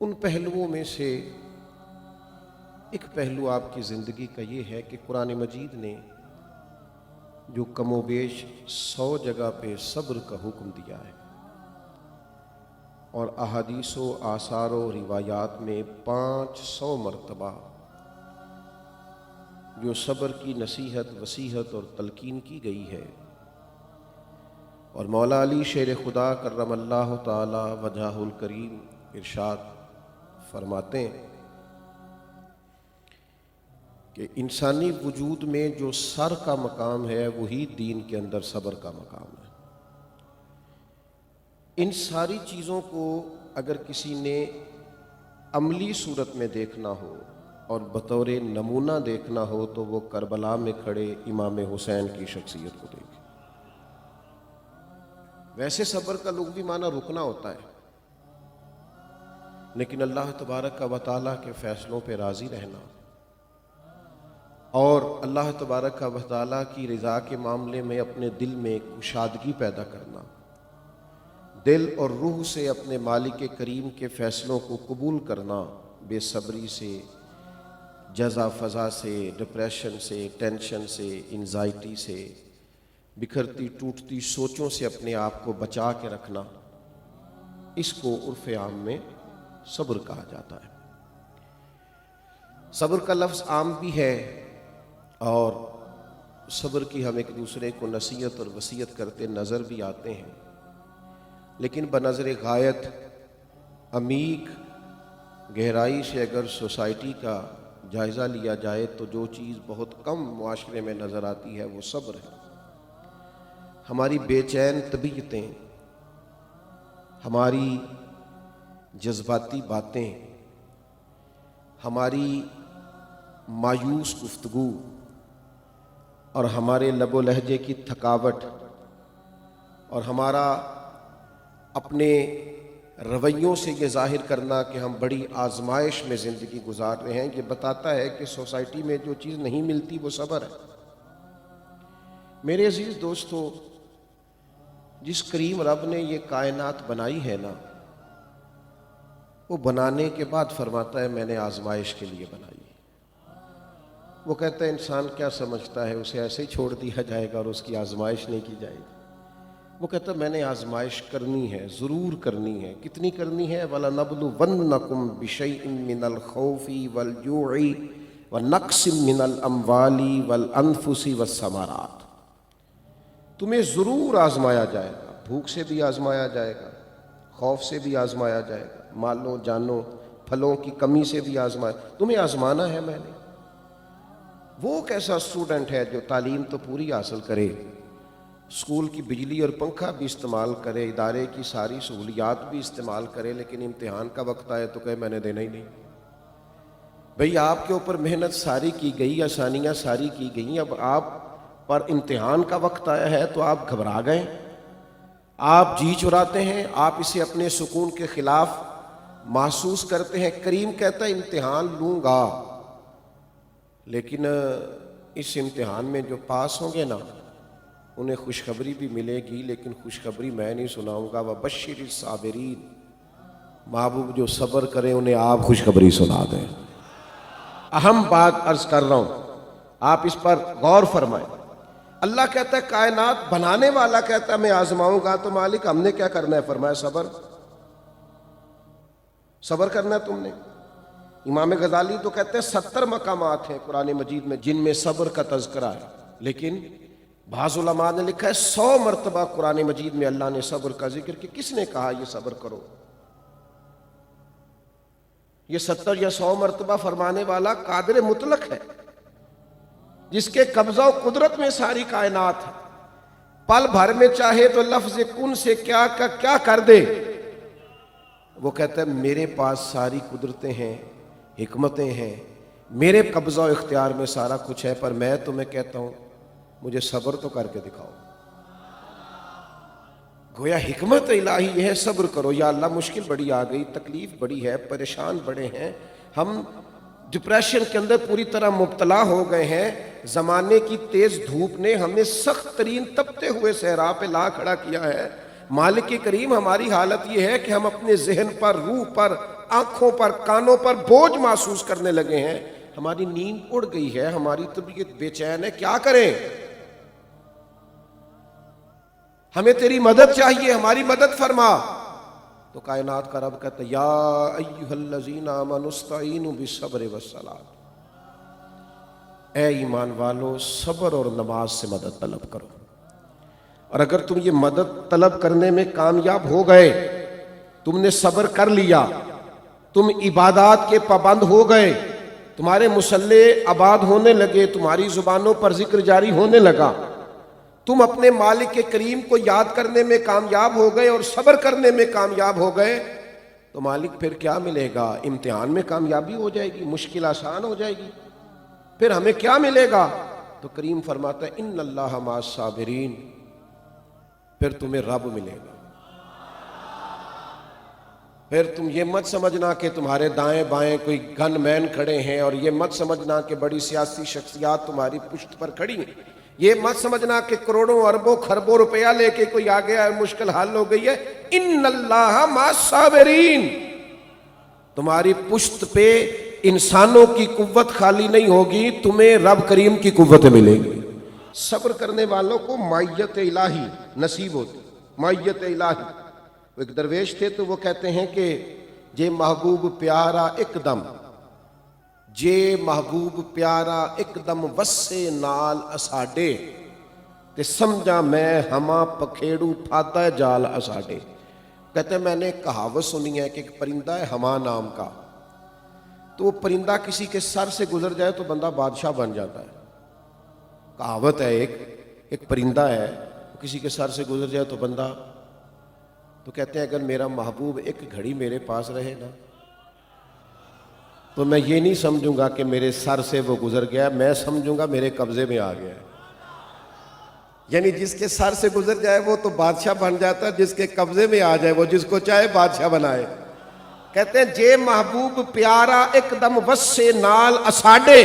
ان پہلوؤں میں سے ایک پہلو آپ کی زندگی کا یہ ہے کہ قرآن مجید نے جو کم و بیش 100 جگہ پہ صبر کا حکم دیا ہے، اور احادیث و آثار و روایات میں 500 مرتبہ جو صبر کی نصیحت، وصیحت اور تلقین کی گئی ہے، اور مولا علی شیر خدا کرم اللہ تعالی وجہہ الکریم ارشاد فرماتے ہیں کہ انسانی وجود میں جو سر کا مقام ہے وہی دین کے اندر صبر کا مقام ہے۔ ان ساری چیزوں کو اگر کسی نے عملی صورت میں دیکھنا ہو اور بطور نمونہ دیکھنا ہو تو وہ کربلا میں کھڑے امام حسین کی شخصیت کو دیکھے۔ ویسے صبر کا لغوی معنی رکنا ہوتا ہے، لیکن اللہ تبارک و تعالیٰ کے فیصلوں پہ راضی رہنا اور اللہ تبارک و تعالیٰ کی رضا کے معاملے میں اپنے دل میں کشادگی پیدا کرنا، دل اور روح سے اپنے مالک کریم کے فیصلوں کو قبول کرنا، بے صبری سے، جزا فضا سے، ڈپریشن سے، ٹینشن سے، انزائٹی سے، بکھرتی ٹوٹتی سوچوں سے اپنے آپ کو بچا کے رکھنا، اس کو عرف عام میں صبر کہا جاتا ہے۔ صبر کا لفظ عام بھی ہے اور صبر کی ہم ایک دوسرے کو نصیحت اور وصیت کرتے نظر بھی آتے ہیں، لیکن بنظر غایت عمیق گہرائی سے اگر سوسائٹی کا جائزہ لیا جائے تو جو چیز بہت کم معاشرے میں نظر آتی ہے وہ صبر ہے۔ ہماری بے چین طبیعتیں، ہماری جذباتی باتیں، ہماری مایوس گفتگو اور ہمارے لب و لہجے کی تھکاوٹ اور ہمارا اپنے رویوں سے یہ ظاہر کرنا کہ ہم بڑی آزمائش میں زندگی گزار رہے ہیں، یہ بتاتا ہے کہ سوسائٹی میں جو چیز نہیں ملتی وہ صبر ہے۔ میرے عزیز دوستو، جس کریم رب نے یہ کائنات بنائی ہے نا، وہ بنانے کے بعد فرماتا ہے میں نے آزمائش کے لیے بنائی۔ وہ کہتا ہے انسان کیا سمجھتا ہے اسے ایسے ہی چھوڑ دیا جائے گا اور اس کی آزمائش نہیں کی جائے گی؟ وہ کہتا ہے میں نے آزمائش کرنی ہے، ضرور کرنی ہے۔ کتنی کرنی ہے؟ وَلَنَبْلُوَنَّكُمْ بِشَيْءٍ مِّنَ الْخَوْفِ وَالْجُوعِ وَنَقْصٍ مِّنَ الْأَمْوَالِ وَالْأَنفُسِ وَالثَّمَرَاتِ۔ تمہیں ضرور آزمایا جائے گا، بھوک سے بھی آزمایا جائے گا، خوف سے بھی آزمایا جائے گا، مالوں جانوں پھلوں کی کمی سے بھی آزمایا۔ تمہیں آزمانا ہے میں نے۔ وہ کیسا اسٹوڈنٹ ہے جو تعلیم تو پوری حاصل کرے، اسکول کی بجلی اور پنکھا بھی استعمال کرے، ادارے کی ساری سہولیات بھی استعمال کرے، لیکن امتحان کا وقت آئے تو کہے میں نے دینا ہی نہیں۔ بھئی آپ کے اوپر محنت ساری کی گئی، آسانیاں ساری کی گئیں، اب آپ پر امتحان کا وقت آیا ہے تو آپ گھبرا گئے، آپ جی چراتے ہیں، آپ اسے اپنے سکون کے خلاف محسوس کرتے ہیں۔ کریم کہتا ہے امتحان لوں گا، لیکن اس امتحان میں جو پاس ہوں گے نا انہیں خوشخبری بھی ملے گی، لیکن خوشخبری میں نہیں سناؤں گا۔ وَبَشِّرِ الصَّابِرِينَ، محبوب جو صبر کریں انہیں آپ خوشخبری سنا دیں۔ اہم بات عرض کر رہا ہوں، آپ اس پر غور فرمائیں۔ اللہ کہتا ہے کائنات بنانے والا کہتا ہے میں آزماؤں گا، تو مالک ہم نے کیا کرنا ہے؟ فرمایا صبر۔ صبر کرنا ہے تم نے۔ امام غزالی تو کہتے ہیں 70 مقامات ہیں قرآن مجید میں جن میں صبر کا تذکرہ ہے، لیکن بعض علماء نے لکھا ہے 100 مرتبہ قرآن مجید میں اللہ نے صبر کا ذکر کیا۔ کس نے کہا یہ صبر کرو؟ یہ 70 یا 100 مرتبہ فرمانے والا قادر مطلق ہے، جس کے قبضہ و قدرت میں ساری کائنات ہے۔ پل بھر میں چاہے تو لفظ کن سے کیا کا کیا کر دے۔ وہ کہتا ہے میرے پاس ساری قدرتیں ہیں، حکمتیں ہیں، میرے قبضہ و اختیار میں سارا کچھ ہے، پر میں تمہیں کہتا ہوں مجھے صبر تو کر کے دکھاؤ۔ گویا حکمت الہی یہ ہے صبر کرو۔ یا اللہ مشکل بڑی آ گئی، تکلیف بڑی ہے، پریشان بڑے ہیں، ہم ڈپریشن کے اندر پوری طرح مبتلا ہو گئے ہیں، زمانے کی تیز دھوپ نے ہمیں سخت ترین تپتے ہوئے صحرا پہ لا کھڑا کیا ہے، مالک کریم ہماری حالت یہ ہے کہ ہم اپنے ذہن پر، روح پر، آنکھوں پر، کانوں پر بوجھ محسوس کرنے لگے ہیں، ہماری نیند اڑ گئی ہے، ہماری طبیعت بے چین ہے، کیا کریں؟ ہمیں تیری مدد چاہیے، ہماری مدد فرما۔ تو کائنات کا رب کہتا ہے یا ایھا الذین آمنوا استعینوا بالصبر والصلاۃ، اے ایمان والو صبر اور نماز سے مدد طلب کرو۔ اور اگر تم یہ مدد طلب کرنے میں کامیاب ہو گئے، تم نے صبر کر لیا، تم عبادات کے پابند ہو گئے، تمہارے مصلے آباد ہونے لگے، تمہاری زبانوں پر ذکر جاری ہونے لگا، تم اپنے مالک کریم کو یاد کرنے میں کامیاب ہو گئے اور صبر کرنے میں کامیاب ہو گئے، تو مالک پھر کیا ملے گا؟ امتحان میں کامیابی ہو جائے گی، مشکل آسان ہو جائے گی، پھر ہمیں کیا ملے گا؟ تو کریم فرماتا ہے ان اللہ مع الصابرین، پھر تمہیں رب ملے گا۔ پھر تم یہ مت سمجھنا کہ تمہارے دائیں بائیں کوئی گن مین کھڑے ہیں، اور یہ مت سمجھنا کہ بڑی سیاسی شخصیات تمہاری پشت پر کھڑی ہیں، یہ مت سمجھنا کہ کروڑوں اربوں خربوں روپیہ لے کے کوئی آ گیا ہے، مشکل حل ہو گئی ہے۔ ان اللہ مع الصابرین، تمہاری پشت پہ انسانوں کی قوت خالی نہیں ہوگی، تمہیں رب کریم کی قوتیں ملیں گی۔ صبر کرنے والوں کو معیت الہی نصیب ہوتی، معیت الہی۔ وہ ایک درویش تھے تو وہ کہتے ہیں کہ جے محبوب پیارا ایک دم، جے محبوب پیارا ایک دم وسے نال اساڈے، تے سمجھا میں ہما پکھیڑو پھاتا ہے جال اساڈے۔ کہتے ہیں میں نے ایک کہاوت سنی ہے کہ ایک پرندہ ہے ہما نام کا، تو وہ پرندہ کسی کے سر سے گزر جائے تو بندہ بادشاہ بن جاتا ہے۔ کہاوت ہے ایک پرندہ ہے، کسی کے سر سے گزر جائے تو بندہ، تو کہتے ہیں اگر میرا محبوب ایک گھڑی میرے پاس رہے نا تو میں یہ نہیں سمجھوں گا کہ میرے سر سے وہ گزر گیا، میں سمجھوں گا میرے قبضے میں آ گیا ہے۔ یعنی جس کے سر سے گزر جائے وہ تو بادشاہ بن جاتا ہے، جس کے قبضے میں آ جائے وہ جس کو چاہے بادشاہ بنائے۔ کہتے ہیں جے محبوب پیارا ایک دم وسے نال اساڈے،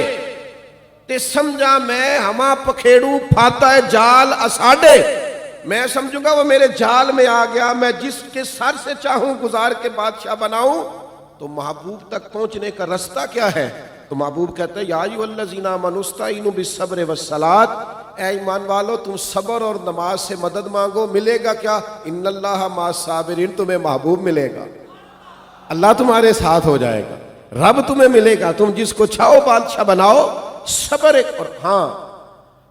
تے سمجھا میں ہما پکھیڑوں پھاتا ہے جال اساڈے، میں سمجھوں گا وہ میرے جال میں آ گیا، میں جس کے سر سے چاہوں گزار کے بادشاہ بناؤں۔ تو محبوب تک پہنچنے کا رستہ کیا ہے؟ تو محبوب کہتا ہے یا ایھا الذین آمنوا استعینوا بالصبر والصلاۃ، اے ایمان والو تم صبر اور نماز سے مدد مانگو، ملے گا کیا؟ ان اللہ مع الصابرین، تمہیں محبوب ملے گا، اللہ تمہارے ساتھ ہو جائے گا، رب تمہیں ملے گا، تم جس کو چاہو بادشاہ بناؤ۔ صبر ایک، اور ہاں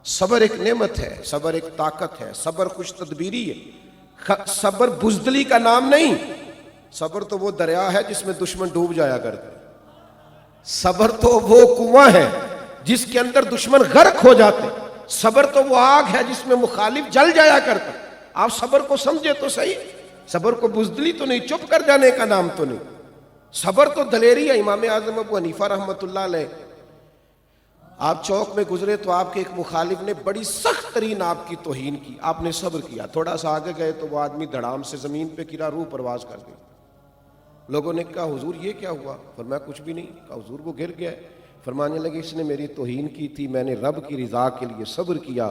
صبر ایک نعمت ہے، صبر ایک طاقت ہے، صبر خوش تدبیری ہے، صبر بزدلی کا نام نہیں۔ صبر تو وہ دریا ہے جس میں دشمن ڈوب جایا کرتے، صبر تو وہ کنواں ہے جس کے اندر دشمن غرق ہو جاتے، صبر تو وہ آگ ہے جس میں مخالف جل جایا کرتا۔ آپ صبر کو سمجھے تو صحیح، صبر کو بزدلی تو نہیں، چپ کر جانے کا نام تو نہیں، صبر تو دلیری ہے۔ امام اعظم ابو حنیفہ رحمۃ اللہ علیہ، آپ چوک میں گزرے تو آپ کے ایک مخالف نے بڑی سخت ترین آپ کی توہین کی، آپ نے صبر کیا، تھوڑا سا آگے گئے تو وہ آدمی دھڑام سے زمین پہ گرا، روح پرواز کر گئی۔ لوگوں نے کہا حضور یہ کیا ہوا؟ فرمایا کچھ بھی نہیں۔ کہا حضور وہ گر گیا ہے۔ فرمانے لگے اس نے میری توہین کی تھی، میں نے رب کی رضا کے لیے صبر کیا،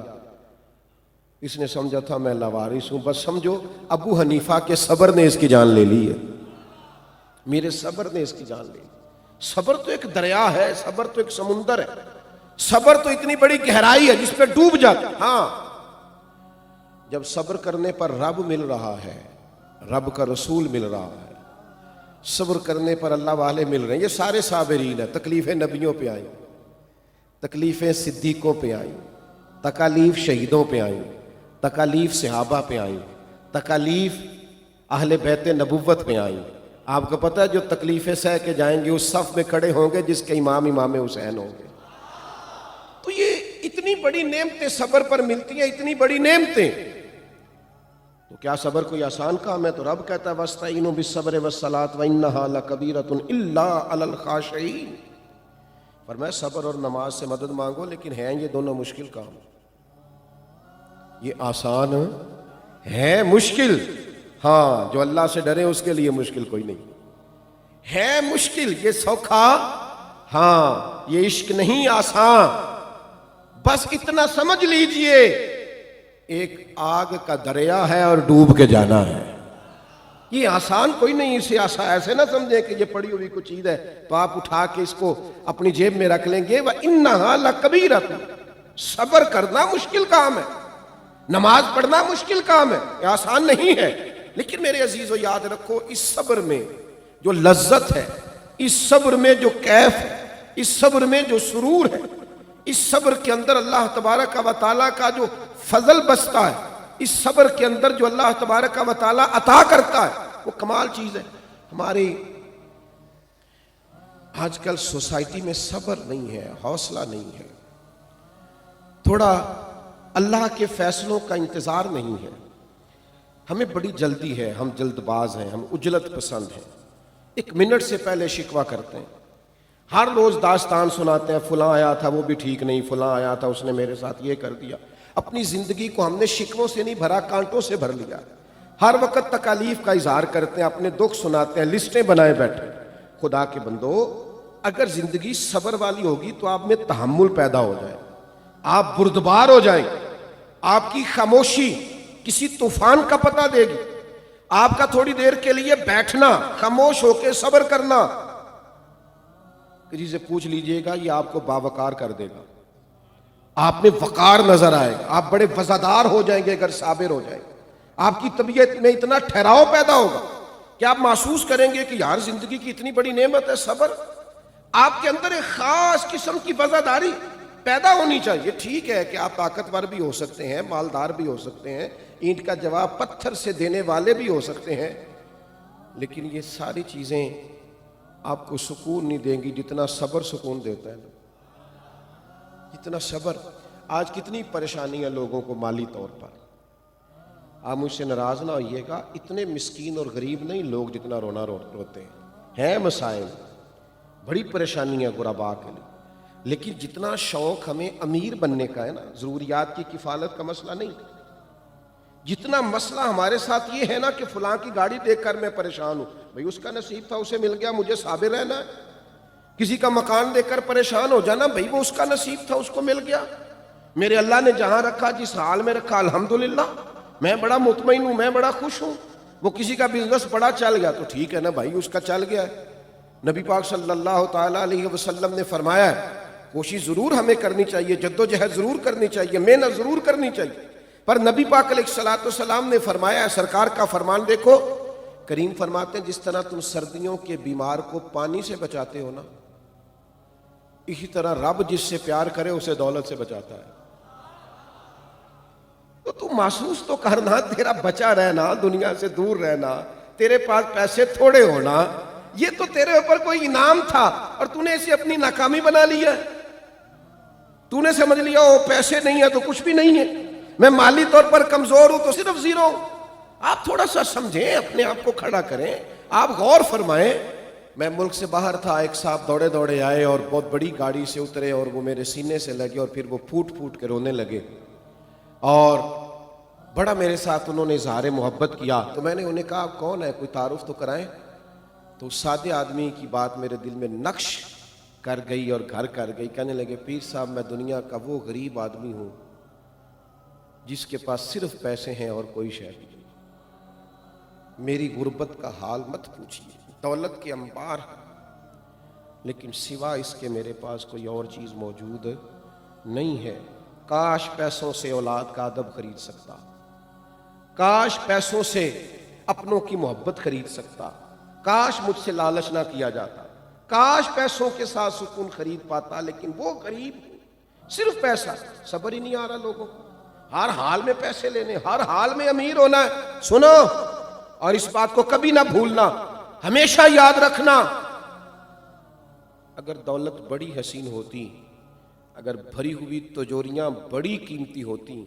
اس نے سمجھا تھا میں لاوارث ہوں۔ بس سمجھو ابو حنیفہ کے صبر نے اس کی جان لے لی ہے، میرے صبر نے اس کی جان لے لی۔ صبر تو ایک دریا ہے، صبر تو ایک سمندر ہے، صبر تو اتنی بڑی گہرائی ہے جس پہ ڈوب جاتا۔ ہاں جب صبر کرنے پر رب مل رہا ہے، رب کا رسول مل رہا ہے، صبر کرنے پر اللہ والے مل رہے ہیں، یہ سارے صابرین ہیں۔ تکلیفیں نبیوں پہ آئیں، تکلیفیں صدیقوں پہ آئیں، تکالیف شہیدوں پہ آئیں، تکالیف صحابہ پہ آئیں، تکالیف اہل بیت نبوت پہ آئیں۔ آپ کو پتہ ہے جو تکلیفیں سہ کے جائیں گے اس صف میں کھڑے ہوں گے جس کے امام حسین ہوں گے۔ تو یہ اتنی بڑی نعمتیں صبر پر ملتی ہیں، اتنی بڑی نعمتیں، تو کیا صبر کوئی آسان کام ہے؟ تو رب کہتا ہے وَاسْتَعِینُوا بِالصَّبْرِ وَالصَّلَاةِ وَإِنَّهَا لَكَبِیرَةٌ إِلَّا عَلَى الْخَاشِعِینَ۔ فرمایا صبر اور نماز سے مدد مانگو، لیکن ہیں یہ دونوں مشکل کام، یہ آسان ہے مشکل، ہاں جو اللہ سے ڈرے اس کے لیے مشکل کوئی نہیں ہے، مشکل یہ سوکھا، ہاں یہ عشق نہیں آسان۔ بس اتنا سمجھ لیجئے ایک آگ کا دریا ہے اور ڈوب کے جانا ہے. یہ آسان کوئی نہیں. اسے ایسے نہ سمجھیں کہ یہ پڑی ہوئی کوئی چیز ہے تو آپ اٹھا کے اس کو اپنی جیب میں رکھ لیں گے. وَإِنَّهَا لَكَبِيرَةٌ، صبر کرنا مشکل کام ہے، نماز پڑھنا مشکل کام ہے، یہ آسان نہیں ہے. لیکن میرے عزیزو یاد رکھو، اس صبر میں جو لذت ہے، اس صبر میں جو کیف ہے، اس صبر میں جو سرور ہے، اس صبر کے اندر اللہ تبارک و تعالیٰ کا جو فضل بستا ہے، اس صبر کے اندر جو اللہ تبارک و تعالیٰ عطا کرتا ہے، وہ کمال چیز ہے. ہماری آج کل سوسائٹی میں صبر نہیں ہے، حوصلہ نہیں ہے، تھوڑا اللہ کے فیصلوں کا انتظار نہیں ہے. ہمیں بڑی جلدی ہے، ہم جلد باز ہیں، ہم عجلت پسند ہیں. ایک منٹ سے پہلے شکوہ کرتے ہیں، ہر روز داستان سناتے ہیں، فلاں آیا تھا وہ بھی ٹھیک نہیں، فلاں آیا تھا اس نے میرے ساتھ یہ کر دیا. اپنی زندگی کو ہم نے شکووں سے نہیں بھرا، کانٹوں سے بھر لیا. ہر وقت تکالیف کا اظہار کرتے ہیں، اپنے دکھ سناتے ہیں، لسٹیں بنائے بیٹھے. خدا کے بندو، اگر زندگی صبر والی ہوگی تو آپ میں تحمل پیدا ہو جائے، آپ بردبار ہو جائیں. آپ کی خاموشی کسی طوفان کا پتہ دے گی. آپ کا تھوڑی دیر کے لیے بیٹھنا، خاموش ہو کے صبر کرنا، کسی سے پوچھ لیجئے گا، یہ آپ کو باوقار کر دے گا. آپ میں وقار نظر آئے گا، آپ بڑے وفادار ہو جائیں گے اگر صابر ہو جائیں. آپ کی طبیعت میں اتنا ٹھہراؤ پیدا ہوگا کہ آپ محسوس کریں گے کہ یار زندگی کی اتنی بڑی نعمت ہے صبر. آپ کے اندر ایک خاص قسم کی وفاداری پیدا ہونی چاہیے. ٹھیک ہے کہ آپ طاقتور بھی ہو سکتے ہیں، مالدار بھی ہو سکتے ہیں، اینٹ کا جواب پتھر سے دینے والے بھی ہو سکتے ہیں، لیکن یہ ساری چیزیں آپ کو سکون نہیں دیں گی جتنا صبر سکون دیتا ہے. اتنا صبر. آج کتنی پریشانی ہے لوگوں کو مالی طور پر. آپ مجھ سے ناراض نہ ہوئیے گا، اتنے مسکین اور غریب نہیں لوگ جتنا رونا روتے ہیں مسائل، بڑی پریشانی ہے غرباء کے لیے. لیکن جتنا شوق ہمیں امیر بننے کا ہے نا، ضروریات کی کفالت کا مسئلہ نہیں، جتنا مسئلہ ہمارے ساتھ یہ ہے نا کہ فلاں کی گاڑی دیکھ کر میں پریشان ہوں، بھئی اس کا نصیب تھا اسے مل گیا، مجھے صابر رہنا ہے. کسی کا مکان دیکھ کر پریشان ہو جانا، بھئی وہ اس کا نصیب تھا اس کو مل گیا، میرے اللہ نے جہاں رکھا جس حال میں رکھا الحمدللہ میں بڑا مطمئن ہوں، میں بڑا خوش ہوں. وہ کسی کا بزنس بڑا چل گیا تو ٹھیک ہے نا بھائی، اس کا چل گیا ہے. نبی پاک صلی اللہ تعالیٰ علیہ وسلم نے فرمایا ہے کوشش ضرور ہمیں کرنی چاہیے، جدوجہد ضرور کرنی چاہیے، محنت ضرور کرنی چاہیے، پر نبی پاک علیہ السلام نے فرمایا ہے، سرکار کا فرمان دیکھو، کریم فرماتے ہیں جس طرح تم سردیوں کے بیمار کو پانی سے بچاتے ہو نا، اسی طرح رب جس سے پیار کرے اسے دولت سے بچاتا ہے. تو تم محسوس تو کرنا، تیرا بچا رہنا، دنیا سے دور رہنا، تیرے پاس پیسے تھوڑے ہونا، یہ تو تیرے اوپر کوئی انعام تھا اور تو نے اسے اپنی ناکامی بنا لیا. تو نے سمجھ لیا وہ پیسے نہیں ہے تو کچھ بھی نہیں ہے، میں مالی طور پر کمزور ہوں تو صرف زیرو ہوں. آپ تھوڑا سا سمجھیں، اپنے آپ کو کھڑا کریں، آپ غور فرمائیں. میں ملک سے باہر تھا، ایک صاحب دوڑے دوڑے آئے اور بہت بڑی گاڑی سے اترے اور وہ میرے سینے سے لگے اور پھر وہ پھوٹ پھوٹ کے رونے لگے اور بڑا میرے ساتھ انہوں نے اظہار محبت کیا. تو میں نے انہیں کہا کون ہے، کوئی تعارف تو کرائیں. تو سادے آدمی کی بات میرے دل میں نقش کر گئی اور گھر کر گئی. کہنے لگے پیر صاحب میں دنیا کا وہ غریب آدمی ہوں جس کے پاس صرف پیسے ہیں اور کوئی شے نہیں. میری غربت کا حال مت پوچھیے، دولت کے انبار لیکن سوا اس کے میرے پاس کوئی اور چیز موجود نہیں ہے. کاش پیسوں سے اولاد کا ادب خرید سکتا، کاش پیسوں سے اپنوں کی محبت خرید سکتا، کاش مجھ سے لالچ نہ کیا جاتا، کاش پیسوں کے ساتھ سکون خرید پاتا. لیکن وہ غریب صرف پیسہ، صبر ہی نہیں آ رہا لوگوں کو، ہر حال میں پیسے لینے، ہر حال میں امیر ہونا ہے. سنو اور اس بات کو کبھی نہ بھولنا، ہمیشہ یاد رکھنا، اگر دولت بڑی حسین ہوتی، اگر بھری ہوئی تجوریاں بڑی قیمتی ہوتی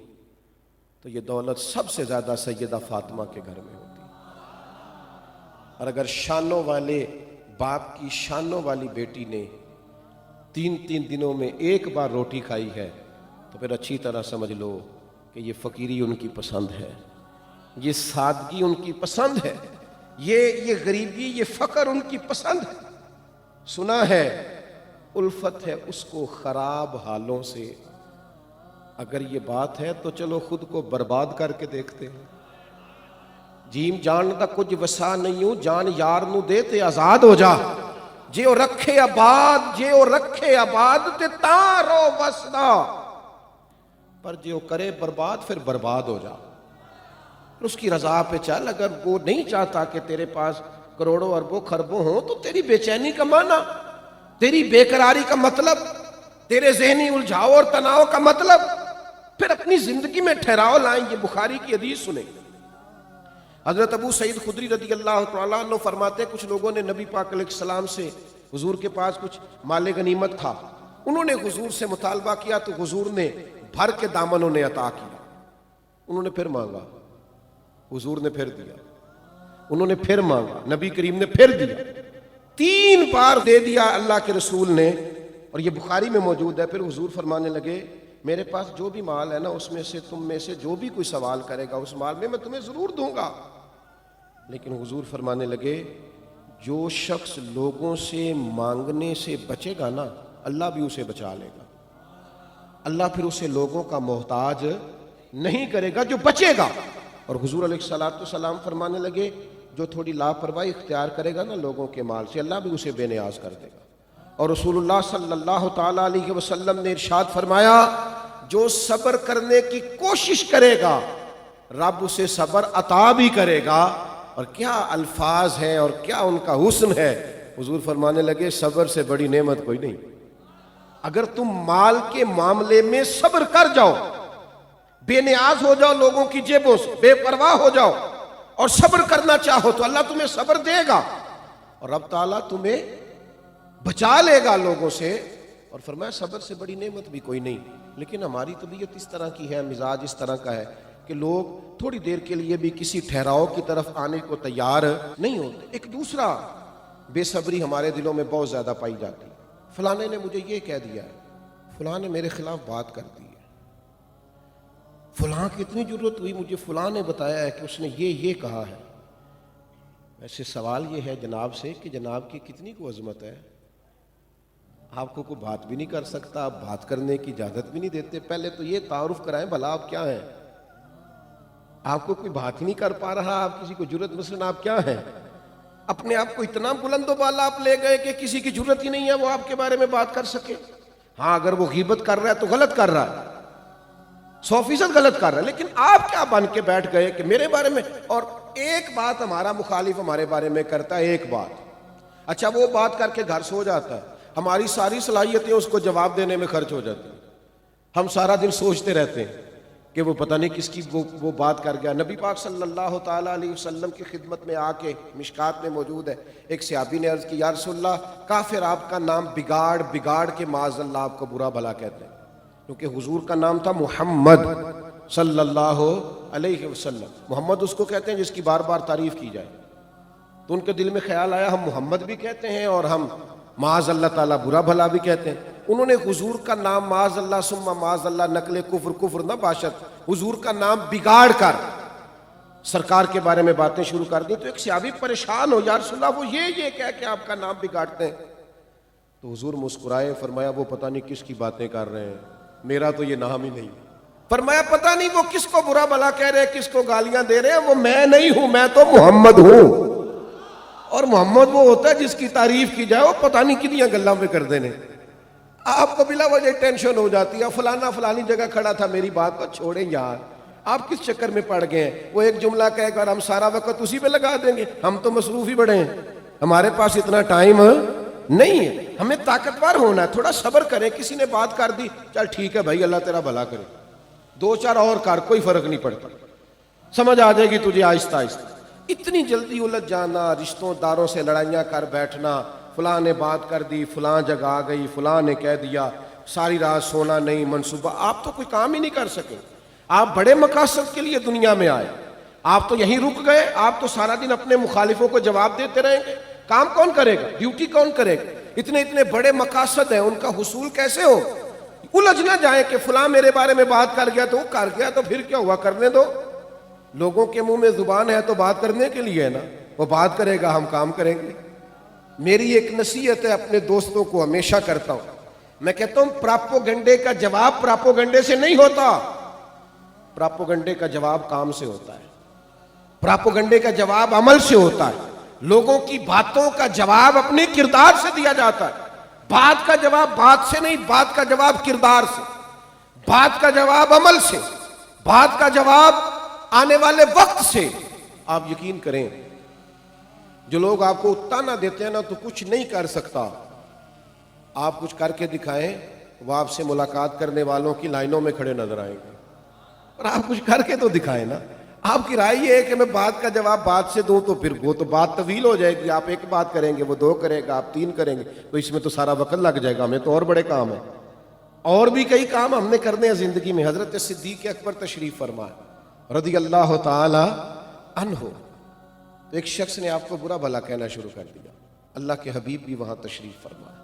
تو یہ دولت سب سے زیادہ سیدہ فاطمہ کے گھر میں ہوتی. اور اگر شانوں والے باپ کی شانوں والی بیٹی نے 3 دنوں میں ایک بار روٹی کھائی ہے تو پھر اچھی طرح سمجھ لو کہ یہ فقیری ان کی پسند ہے، یہ سادگی ان کی پسند ہے، یہ غریبی، یہ فقر ان کی پسند ہے. سنا ہے الفت ہے اس کو خراب حالوں سے اگر یہ بات ہے تو چلو خود کو برباد کر کے دیکھتے ہیں. جیم جان دا کچھ وسا نہیں ہوں، جان یار نو دے تے آزاد ہو جا. جے او رکھے آباد تے تاں رو وسدا، پر جے او کرے برباد پھر برباد ہو جا. اس کی رضا پہ چل. اگر وہ نہیں چاہتا کہ تیرے پاس کروڑوں اربوں خربوں ہوں تو تیری بے چینی کا معنی، تیری بے قراری کا مطلب، تیرے ذہنی الجھاؤ اور تناؤ کا مطلب، پھر اپنی زندگی میں ٹھہراؤ لائیں. یہ بخاری کی حدیث سنیں. حضرت ابو سعید خدری رضی اللہ تعالیٰ عنہ فرماتے ہیں کچھ لوگوں نے نبی پاک علیہ السلام سے، حضور کے پاس کچھ مال غنیمت تھا، انہوں نے حضور سے مطالبہ کیا تو حضور نے بھر کے دامن انہیں عطا کیا. انہوں نے پھر مانگا، حضور نے پھر دیا. انہوں نے پھر مانگا، نبی کریم نے پھر دیا. 3 بار دے دیا اللہ کے رسول نے، اور یہ بخاری میں موجود ہے. پھر حضور فرمانے لگے میرے پاس جو بھی مال ہے نا، اس میں سے تم میں سے جو بھی کوئی سوال کرے گا اس مال میں تمہیں ضرور دوں گا. لیکن حضور فرمانے لگے جو شخص لوگوں سے مانگنے سے بچے گا نا، اللہ بھی اسے بچا لے گا. اللہ پھر اسے لوگوں کا محتاج نہیں کرے گا جو بچے گا. اور حضور علیہ السلام فرمانے لگے جو تھوڑی لاپرواہی اختیار کرے گا نا لوگوں کے مال سے، اللہ بھی اسے بے نیاز کر دے گا. اور رسول اللہ صلی اللہ تعالیٰ علیہ وسلم نے ارشاد فرمایا جو صبر کرنے کی کوشش کرے گا رب اسے صبر عطا بھی کرے گا. اور کیا الفاظ ہیں اور کیا ان کا حسن ہے. حضور فرمانے لگے صبر سے بڑی نعمت کوئی نہیں. اگر تم مال کے معاملے میں صبر کر جاؤ، بے نیاز ہو جاؤ لوگوں کی جیبوں سے، بے پرواہ ہو جاؤ اور صبر کرنا چاہو تو اللہ تمہیں صبر دے گا اور رب تعالیٰ تمہیں بچا لے گا لوگوں سے. اور فرمایا صبر سے بڑی نعمت بھی کوئی نہیں. لیکن ہماری طبیعت اس طرح کی ہے، مزاج اس طرح کا ہے کہ لوگ تھوڑی دیر کے لیے بھی کسی ٹھہراؤ کی طرف آنے کو تیار نہیں ہوتے. ایک دوسرا بے صبری ہمارے دلوں میں بہت زیادہ پائی جاتی. فلانے نے مجھے یہ کہہ دیا ہے، فلاں نے میرے خلاف بات کر دی ہے، فلاں کی اتنی ضرورت ہوئی، مجھے فلاں نے بتایا ہے کہ اس نے یہ کہا ہے. ویسے سوال یہ ہے جناب سے کہ جناب کی کتنی کو عظمت ہے، آپ کو کوئی بات بھی نہیں کر سکتا، آپ بات کرنے کی اجازت بھی نہیں دیتے. پہلے تو یہ تعارف کرائیں بھلا آپ کیا ہیں. آپ کو کوئی بات ہی نہیں کر پا رہا، آپ کسی کو جرت، مثلا آپ کیا ہیں. اپنے آپ کو اتنا بلند و بالا آپ لے گئے کہ کسی کی جرت ہی نہیں ہے وہ آپ کے بارے میں بات کر سکے. ہاں اگر وہ غیبت کر رہا ہے تو غلط کر رہا ہے، 100% غلط کر رہا ہے. لیکن آپ کیا بن کے بیٹھ گئے کہ میرے بارے میں. اور ایک بات ہمارا مخالف ہمارے بارے میں کرتا ہے، ایک بات، اچھا وہ بات کر کے گھر سو جاتا ہے، ہماری ساری صلاحیتیں اس کو جواب دینے میں خرچ ہو جاتی ہیں. ہم سارا دن سوچتے رہتے ہیں کہ وہ پتہ نہیں کس کی وہ بات کر گیا. نبی پاک صلی اللہ تعالیٰ علیہ وسلم کی خدمت میں آ کے مشکات میں موجود ہے، ایک صحابی نے عرض کی یا رسول اللہ کافر آپ کا نام بگاڑ کے معاذ اللہ آپ کو برا بھلا کہتے ہیں، کیونکہ حضور کا نام تھا محمد صلی اللہ علیہ وسلم. محمد اس کو کہتے ہیں جس کی بار بار تعریف کی جائے. تو ان کے دل میں خیال آیا ہم محمد بھی کہتے ہیں اور ہم معاذ اللہ تعالیٰ برا بھلا بھی کہتے ہیں. انہوں نے حضور کا نام معاذ اللہ ثم معاذ اللہ نقل کفر نہ باشد، حضور کا نام بگاڑ کر سرکار کے بارے میں باتیں شروع کر دی. تو ایک صحابی پریشان ہو یا رسول اللہ وہ یہ کہہ کے آپ کا نام بگاڑتے ہیں. تو حضور مسکرائے، فرمایا وہ پتہ نہیں کس کی باتیں کر رہے ہیں، میرا تو یہ نام ہی نہیں. فرمایا پتہ نہیں وہ کس کو برا بھلا کہہ رہے ہیں، کس کو گالیاں دے رہے ہیں، وہ میں نہیں ہوں، میں تو محمد ہوں. اور محمد وہ ہوتا ہے جس کی تعریف کی جائے وہ پتہ نہیں کتنی گلاں پہ کر دینے. آپ کو بلا وجہ ٹینشن ہو جاتی ہے، فلانا فلانی جگہ کھڑا تھا، میری بات کو چھوڑیں یار، آپ کس چکر میں پڑ گئے ہیں. وہ ایک جملہ کہے گا اور ہم سارا وقت اسی پہ لگا دیں گے. ہم تو مصروف ہی بڑے ہیں، ہمارے پاس اتنا ٹائم نہیں ہے. ہمیں طاقتور ہونا ہے، تھوڑا صبر کریں. کسی نے بات کر دی چل ٹھیک ہے بھائی اللہ تیرا بھلا کرے، 2-4 اور کر، کوئی فرق نہیں پڑتا، سمجھ آ جائے گی تجھے آہستہ آہستہ. اتنی جلدی الجھ جانا، رشتوں داروں سے لڑائیاں کر بیٹھنا، فلاں نے بات کر دی، فلاں جگہ آ گئی، فلاں نے کہہ دیا، ساری رات سونا نہیں، منصوبہ. آپ تو کوئی کام ہی نہیں کر سکے. آپ بڑے مقاصد کے لیے دنیا میں آئے، آپ تو یہیں رک گئے. آپ تو سارا دن اپنے مخالفوں کو جواب دیتے رہیں گے. کام کون کرے گا، ڈیوٹی کون کرے گا. اتنے بڑے مقاصد ہیں، ان کا حصول کیسے ہو. الجھ نہ جائیں کہ فلاں میرے بارے میں بات کر گیا تو وہ کر گیا تو پھر کیا ہوا، کرنے دو. لوگوں کے منہ میں زبان ہے تو بات کرنے کے لیے ہے نا، وہ بات کرے گا ہم کام کریں گے. میری ایک نصیحت ہے اپنے دوستوں کو ہمیشہ کرتا ہوں، میں کہتا ہوں پراپوگنڈے کا جواب پراپوگنڈے سے نہیں ہوتا، پراپوگنڈے کا جواب کام سے ہوتا ہے، پراپوگنڈے کا جواب عمل سے ہوتا ہے، لوگوں کی باتوں کا جواب اپنے کردار سے دیا جاتا ہے۔ بات کا جواب بات سے نہیں، بات کا جواب کردار سے، بات کا جواب عمل سے، بات کا جواب آنے والے وقت سے۔ آپ یقین کریں جو لوگ آپ کو تانا دیتے ہیں نا تو کچھ نہیں کر سکتا، آپ کچھ کر کے دکھائیں، وہ آپ سے ملاقات کرنے والوں کی لائنوں میں کھڑے نظر آئیں گے، اور آپ کچھ کر کے تو دکھائیں نا۔ آپ کی رائے یہ ہے کہ میں بات کا جواب بات سے دوں تو پھر وہ تو بات طویل ہو جائے گی، آپ ایک بات کریں گے، وہ دو کرے گا، آپ تین کریں گے، تو اس میں تو سارا وقت لگ جائے گا، ہمیں تو اور بڑے کام ہیں، اور بھی کئی کام ہم نے کرنے ہیں زندگی میں۔ حضرت صدیق اکبر تشریف فرمائے رضی اللہ تعالی عنہ، تو ایک شخص نے آپ کو برا بھلا کہنا شروع کر دیا، اللہ کے حبیب بھی وہاں تشریف فرمائے،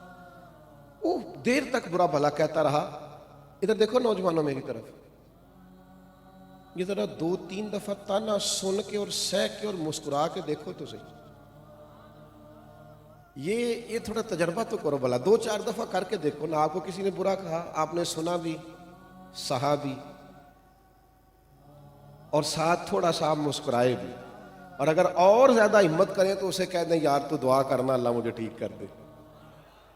وہ دیر تک برا بھلا کہتا رہا۔ ادھر دیکھو نوجوانوں میری طرف، یہ ذرا 2-3 دفعہ تانا سن کے اور سہ کے اور مسکرا کے دیکھو تو صحیح، یہ تھوڑا تجربہ تو کرو بھلا، 2-4 دفعہ کر کے دیکھو نا۔ آپ کو کسی نے برا کہا، آپ نے سنا بھی، سہا بھی، اور ساتھ تھوڑا سا آپ مسکرائے بھی، اور اگر اور زیادہ ہمت کریں تو اسے کہہ دیں یار تو دعا کرنا اللہ مجھے ٹھیک کر دے۔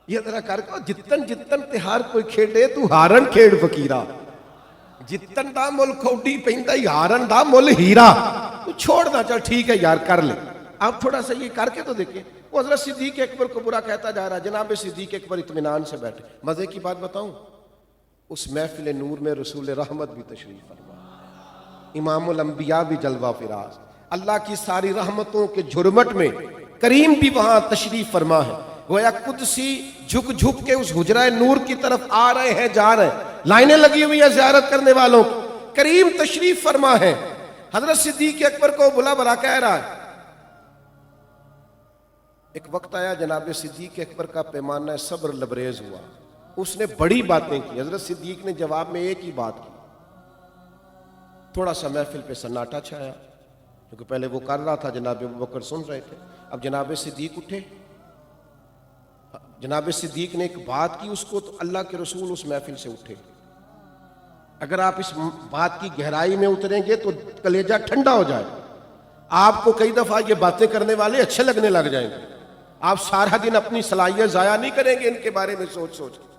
یہ ذرا کر کے جتن جتن تہار کوئی کھیڈے تو ہارن کھیڑ فقیرا، جتن دا مل کوڈی پیندا ہارن دا مل ہیرا، تو چھوڑنا چل ٹھیک ہے یار کر لے۔ آپ تھوڑا سا یہ کر کے تو دیکھیں۔ وہ حضرت صدیق اکبر کو برا کہتا جا رہا، جناب صدیق اکبر اطمینان سے بیٹھے۔ مزے کی بات بتاؤں، اس محفل نور میں رسول رحمت بھی تشریف فرما، امام الانبیاء بھی جلوہ فراز، اللہ کی ساری رحمتوں کے جھرمٹ میں کریم بھی وہاں تشریف فرما ہے۔ گویا قدسی جھک جھک کے اس حجرہ نور کی طرف آ رہے ہیں، جا رہے ہیں، لائنیں لگی ہوئی ہیں زیارت کرنے والوں کی، کریم تشریف فرما ہے۔ حضرت صدیق اکبر کو بلا بلا کہہ رہا ہے۔ ایک وقت آیا جناب صدیق اکبر کا پیمانہ صبر لبریز ہوا، اس نے بڑی باتیں کی۔ حضرت صدیق نے جواب میں ایک ہی بات کی، تھوڑا سا محفل پہ سناٹا چھایا، کیونکہ پہلے وہ کر رہا تھا، جناب ابوبکر سن رہے تھے۔ اب جناب صدیق اٹھے، جناب صدیق نے ایک بات کی، اس کو تو اللہ کے رسول اس محفل سے اٹھے۔ اگر آپ اس بات کی گہرائی میں اتریں گے تو کلیجہ ٹھنڈا ہو جائے، آپ کو کئی دفعہ یہ باتیں کرنے والے اچھے لگنے لگ جائیں گے، آپ سارا دن اپنی صلاحیت ضائع نہیں کریں گے ان کے بارے میں سوچ سوچ کے۔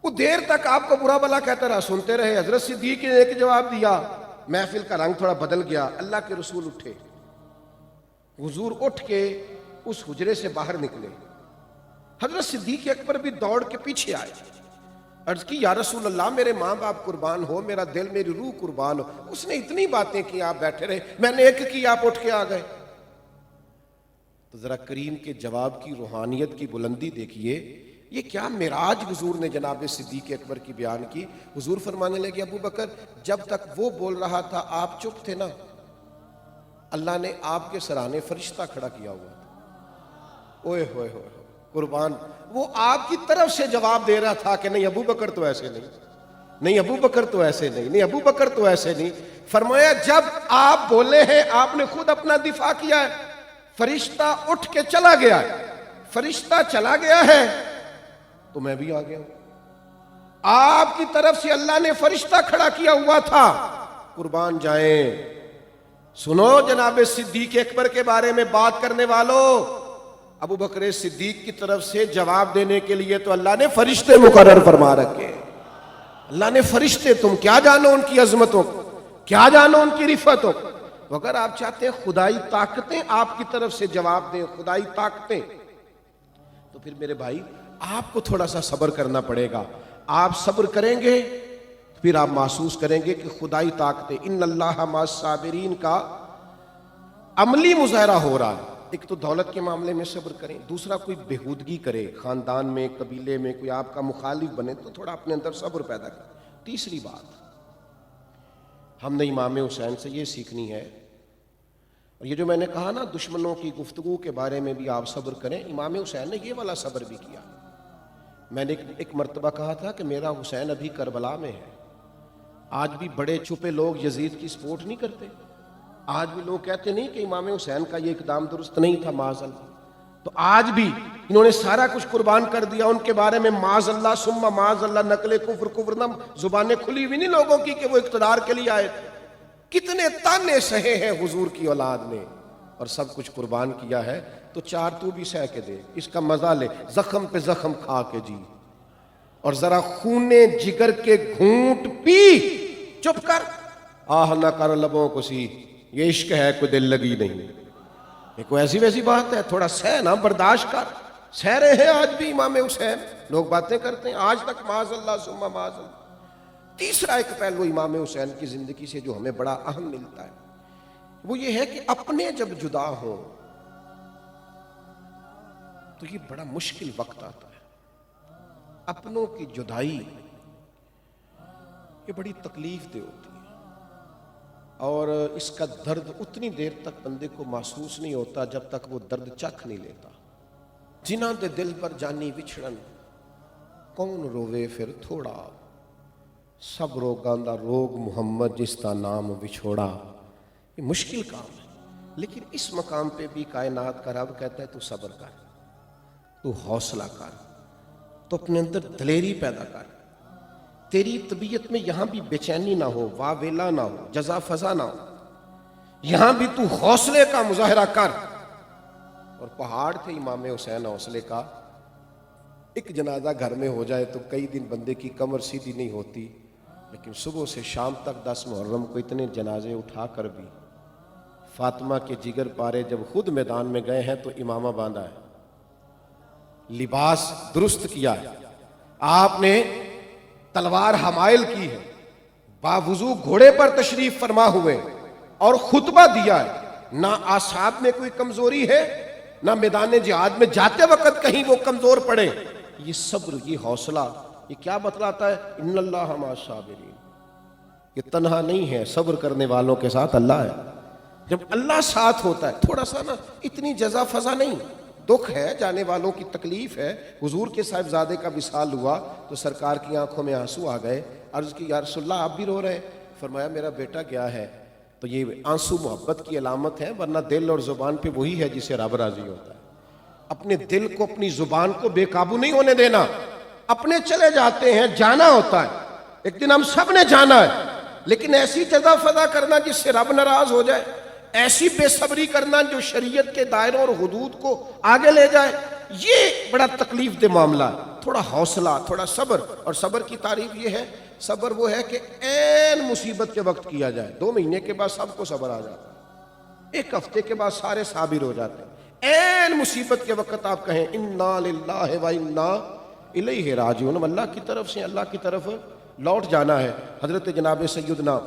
وہ دیر تک آپ کو برا بلا کہتا رہا، سنتے رہے۔ حضرت صدیق نے ایک جواب دیا، محفل کا رنگ تھوڑا بدل گیا، اللہ کے رسول اٹھے، حضور اٹھ کے اس حجرے سے باہر نکلے۔ حضرت صدیق اکبر بھی دوڑ کے پیچھے آئے، عرض کی یا رسول اللہ میرے ماں باپ قربان ہو، میرا دل میری روح قربان ہو، اس نے اتنی باتیں کی آپ بیٹھے رہے، میں نے ایک کی آپ اٹھ کے آ گئے۔ تو ذرا کریم کے جواب کی روحانیت کی بلندی دیکھیے، یہ کیا معراج حضور نے جناب صدیق اکبر کی بیان کی۔ حضور فرمانے لگے ابو بکر جب تک وہ بول رہا تھا آپ چپ تھے نا، اللہ نے آپ کے سرانے فرشتہ کھڑا کیا ہوا تھا، اوئے ہوئے ہوئے قربان، وہ آپ کی طرف سے جواب دے رہا تھا کہ نہیں ابو بکر تو ایسے نہیں، نہیں ابو بکر تو ایسے نہیں، نہیں ابو بکر تو ایسے نہیں۔ فرمایا جب آپ بولے ہیں، آپ نے خود اپنا دفاع کیا ہے، فرشتہ اٹھ کے چلا گیا ہے، فرشتہ چلا گیا ہے تو میں بھی آ گیا ہوں، آپ کی طرف سے اللہ نے فرشتہ کھڑا کیا ہوا تھا، قربان جائیں۔ سنو جناب صدیق اکبر کے بارے میں بات کرنے والوں، ابو بکر صدیق کی طرف سے جواب دینے کے لیے تو اللہ نے فرشتے مقرر فرما رکھے، اللہ نے فرشتے، تم کیا جانو ان کی عظمتوں کو، کیا جانو ان کی رفعتوں کو۔ اگر آپ چاہتے ہیں خدائی طاقتیں آپ کی طرف سے جواب دیں، خدائی طاقتیں، تو پھر میرے بھائی آپ کو تھوڑا سا صبر کرنا پڑے گا۔ آپ صبر کریں گے پھر آپ محسوس کریں گے کہ خدائی طاقتیں، ان اللہ مع الصابرین کا عملی مظاہرہ ہو رہا ہے۔ ایک تو دولت کے معاملے میں صبر کریں، دوسرا کوئی بےہودگی کرے خاندان میں، قبیلے میں، کوئی آپ کا مخالف بنے تو تھوڑا اپنے اندر صبر پیدا کریں۔ تیسری بات ہم نے امام حسین سے یہ سیکھنی ہے، اور یہ جو میں نے کہا نا دشمنوں کی گفتگو کے بارے میں بھی آپ صبر کریں، امام حسین نے یہ والا صبر بھی کیا۔ میں نے ایک مرتبہ کہا تھا کہ میرا حسین ابھی کربلا میں ہے، آج بھی بڑے چھپے لوگ یزید کی سپورٹ نہیں کرتے، آج بھی لوگ کہتے نہیں کہ امام حسین کا یہ اقدام درست نہیں تھا معاذ اللہ، تو آج بھی انہوں نے سارا کچھ قربان کر دیا، ان کے بارے میں معاذ اللہ ثم معاذ اللہ نقل کفر نہ، زبانیں کھلی ہوئی نہیں لوگوں کی کہ وہ اقتدار کے لیے آئے تھے۔ کتنے تانے سہے ہیں حضور کی اولاد نے اور سب کچھ قربان کیا ہے، تو چار تو بھی سہ کے دے، اس کا مزہ لے، زخم پہ زخم کھا کے جی، اور ذرا خونے جگر کے گھونٹ پی، چپ کر، آہ نہ کر لبوں کو سی، یہ عشق ہے کوئی دل لگی نہیں، یہ کوئی ایسی ویسی بات ہے، تھوڑا سہ نا، برداشت کر۔ سہ رہے ہیں آج بھی امام حسین، لوگ باتیں کرتے ہیں آج تک معاذ اللہ ثم معاذ اللہ۔ تیسرا ایک پہلو امام حسین کی زندگی سے جو ہمیں بڑا اہم ملتا ہے وہ یہ ہے کہ اپنے جب جدا ہوں تو یہ بڑا مشکل وقت آتا ہے۔ اپنوں کی جدائی یہ بڑی تکلیف دہ ہوتی ہے، اور اس کا درد اتنی دیر تک بندے کو محسوس نہیں ہوتا جب تک وہ درد چکھ نہیں لیتا۔ جنہاں دے دل پر جانی وچھڑن، کون روے پھر تھوڑا، سب روگاں دا روگ محمد جس دا نام وچھوڑا۔ یہ مشکل کام ہے، لیکن اس مقام پہ بھی کائنات کا رب کہتا ہے تو صبر کر، تو حوصلہ کر، تو اپنے اندر دلیری پیدا کر، تیری طبیعت میں یہاں بھی بے چینی نہ ہو، واویلا نہ ہو، جزا فضا نہ ہو، یہاں بھی تو حوصلے کا مظاہرہ کر۔ اور پہاڑ تھے امام حسین حوصلے کا، ایک جنازہ گھر میں ہو جائے تو کئی دن بندے کی کمر سیدھی نہیں ہوتی، لیکن صبح سے شام تک 10 محرم کو اتنے جنازے اٹھا کر بھی فاطمہ کے جگر پارے جب خود میدان میں گئے ہیں تو امامہ باندھا ہے، لباس درست کیا ہے، آپ نے تلوار حمائل کی ہے، باوضو گھوڑے پر تشریف فرما ہوئے اور خطبہ دیا ہے، نہ اعصاب میں کوئی کمزوری ہے، نہ میدان جہاد میں جاتے وقت کہیں وہ کمزور پڑے۔ یہ صبر، یہ حوصلہ، یہ کیا بتلاتا ہے؟ ان اللہ مع الصابرین، یہ تنہا نہیں ہے، صبر کرنے والوں کے ساتھ اللہ ہے۔ جب اللہ ساتھ ہوتا ہے، تھوڑا سا نا، اتنی جزا فضا نہیں، دکھ ہے، جانے والوں کی تکلیف ہے۔ حضور کے صاحبزادے کا وصال ہوا تو سرکار کی آنکھوں میں آنسو آ گئے، عرض کی یا رسول اللہ آپ بھی رو رہے ہیں؟ فرمایا میرا بیٹا گیا ہے، تو یہ آنسو محبت کی علامت ہے، ورنہ دل اور زبان پہ وہی ہے جسے رب راضی ہوتا ہے۔ اپنے دل کو، اپنی زبان کو بے قابو نہیں ہونے دینا، اپنے چلے جاتے ہیں، جانا ہوتا ہے، ایک دن ہم سب نے جانا ہے، لیکن ایسی جزا فضا کرنا جس سے رب ناراض ہو جائے، ایسی بے صبری کرنا جو شریعت کے دائروں اور حدود کو آگے لے جائے، یہ بڑا تکلیف دہ معاملہ ہے۔ تھوڑا حوصلہ، تھوڑا صبر، اور صبر کی تعریف یہ ہے، صبر وہ ہے کہ عین مصیبت کے وقت کیا جائے، 2 مہینے کے بعد سب کو صبر آ جاتا ہے، 1 ہفتے کے بعد سارے صابر ہو جاتے ہیں۔ عین مصیبت کے وقت آپ کہیں انا للہ و انا الیہ راجعون، اللہ کی طرف سے اللہ کی طرف لوٹ جانا ہے۔ حضرت جناب سیدنا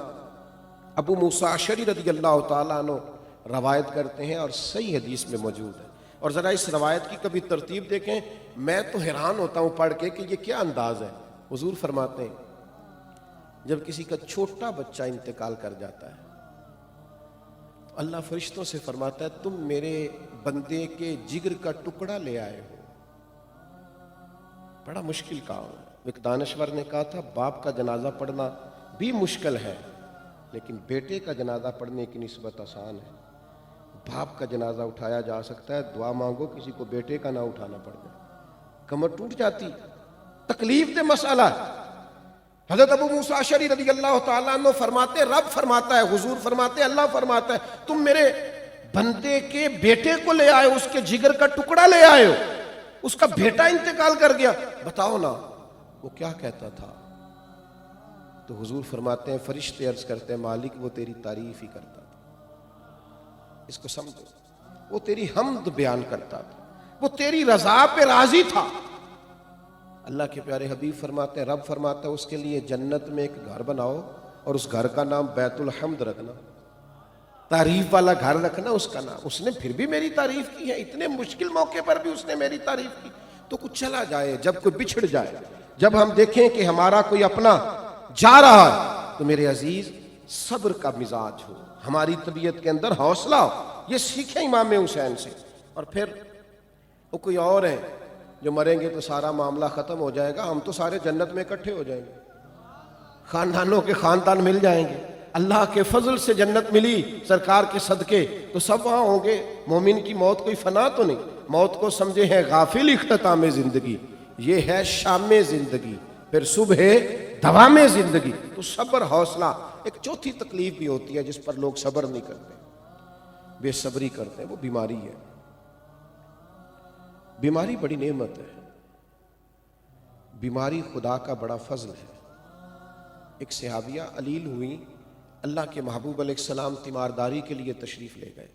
ابو موسیٰ اشعری رضی اللہ تعالیٰ عنہ روایت کرتے ہیں اور صحیح حدیث میں موجود ہے، اور ذرا اس روایت کی کبھی ترتیب دیکھیں، میں تو حیران ہوتا ہوں پڑھ کے کہ یہ کیا انداز ہے۔ حضور فرماتے ہیں جب کسی کا چھوٹا بچہ انتقال کر جاتا ہے تو اللہ فرشتوں سے فرماتا ہے تم میرے بندے کے جگر کا ٹکڑا لے آئے ہو۔ بڑا مشکل کام ہے۔ ایک دانشور نے کہا تھا باپ کا جنازہ پڑھنا بھی مشکل ہے، لیکن بیٹے کا جنازہ پڑھنے کی نسبت آسان ہے۔ باپ کا جنازہ اٹھایا جا سکتا ہے، دعا مانگو کسی کو بیٹے کا نہ اٹھانا پڑ جائے، کمر ٹوٹ جاتی، تکلیف دہ مسئلہ ہے۔ حضرت ابو موسیٰ اشعری رضی اللہ تعالیٰ عنہ فرماتے، رب فرماتا ہے، حضور فرماتے، اللہ فرماتا ہے تم میرے بندے کے بیٹے کو لے آئے، اس کے جگر کا ٹکڑا لے آئے ہو، اس کا بیٹا انتقال کر گیا، بتاؤ نا وہ کیا کہتا تھا؟ تو حضور فرماتے ہیں فرشتے عرض کرتے ہیں مالک وہ تیری تعریف ہی کرتا تھا، اس کو سمجھو، وہ تیری حمد بیان کرتا تھا، وہ تیری رضا پہ راضی تھا۔ اللہ کے پیارے حبیب فرماتے ہیں، رب فرماتا ہے اس کے لیے جنت میں ایک گھر بناؤ اور اس گھر کا نام بیت الحمد رکھنا، تعریف والا گھر رکھنا اس کا نام۔ اس نے پھر بھی میری تعریف کی ہے، اتنے مشکل موقع پر بھی اس نے میری تعریف کی۔ تو کچھ چلا جائے، جب کوئی بچھڑ جائے، جب ہم دیکھیں کہ ہمارا کوئی اپنا جا رہا ہے، تو میرے عزیز صبر کا مزاج ہو، ہماری طبیعت کے اندر حوصلہ ہو، یہ سیکھیں امام حسین سے۔ اور پھر وہ کوئی اور ہے جو مریں گے تو سارا معاملہ ختم ہو جائے گا، ہم تو سارے جنت میں اکٹھے ہو جائیں گے، خاندانوں کے خاندان مل جائیں گے، اللہ کے فضل سے جنت ملی سرکار کے صدقے، تو سب وہاں ہوں گے۔ مومن کی موت کوئی فنا تو نہیں، موت کو سمجھے ہیں غافل اختتام زندگی، یہ ہے شام زندگی، پھر صبح دوام زندگی۔ تو صبر حوصلہ، ایک چوتھی تکلیف بھی ہوتی ہے جس پر لوگ صبر نہیں کرتے، بے صبری کرتے ہیں، وہ بیماری ہے۔ بیماری بڑی نعمت ہے، بیماری خدا کا بڑا فضل ہے۔ ایک صحابیہ علیل ہوئی، اللہ کے محبوب علیہ السلام تیمارداری کے لیے تشریف لے گئے،